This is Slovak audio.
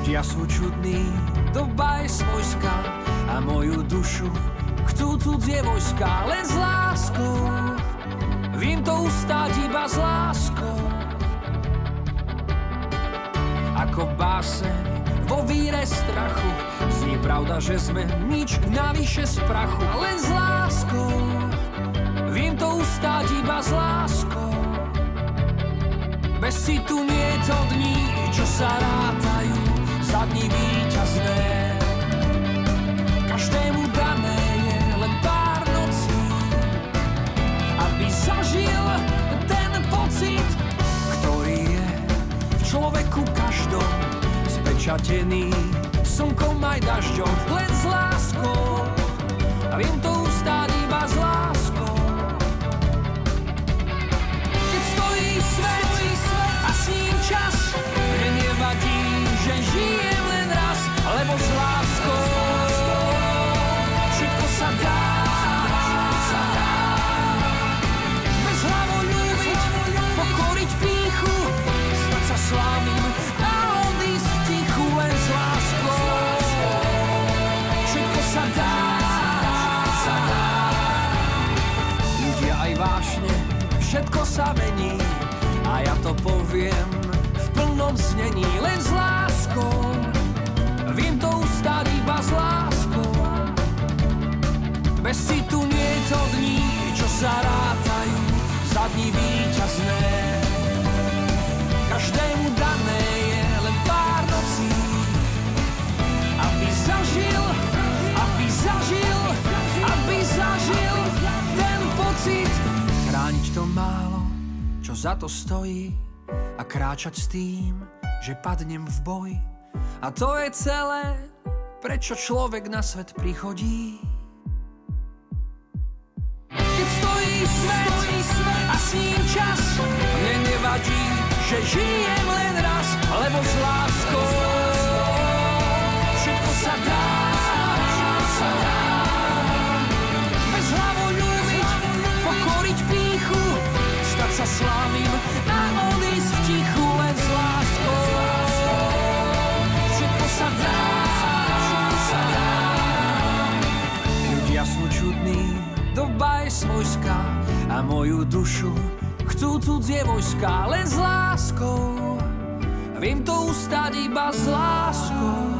Ľudia sú čudní, doba je svojská a moju dušu chcú cudzie vojska. Len s láskou, vím to ustáť iba s láskou. Ako báseň vo víre strachu, znie pravda, že sme nič navyše z prachu. Len s láskou, vím to ustáť iba s láskou. Bez citu nie to dní, čo sa rátajú za dní víťazné. Každému dané je len pár nocí, aby zažil ten pocit, ktorý je v človeku každom spečatený slnkom aj dažďom. Len s láskou, a viem to ustáť iba s láskou. Keď stojí svet a s ním čas, mne nevadí, že žijem len raz, lebo s láskou všetko sa dá. Bez hlavoľúbiť, pokoriť pýchu, stať sa slávnym a odísť v tichu. Len s láskou všetko sa dá. Ľudia aj vášne, všetko sa mení a ja to poviem v plnom znení. Len s láskou, viem to ustáť iba s láskou. Bez citu nie to dní, čo sa rátajú za dní víťazné. Každému dané je len pár nocí, aby zažil ten pocit. Chrániť to málo, čo za to stojí, a kráčať s tým, že padnem v boji. A to je celé, prečo človek na svet prichodí. Keď stojí svet a s ním čas, mne nevadí, že žijem len raz, lebo s láskou všetko sa dá. Bez hlavoľúbiť, pokoriť pýchu, stať sa slávnym a odísť v tichu. Len s láskou všetko sa dá. Ľudia sú čudní, doba je svojská a moju dušu chcú cudzie vojska. Len s láskou, viem to ustáť iba s láskou.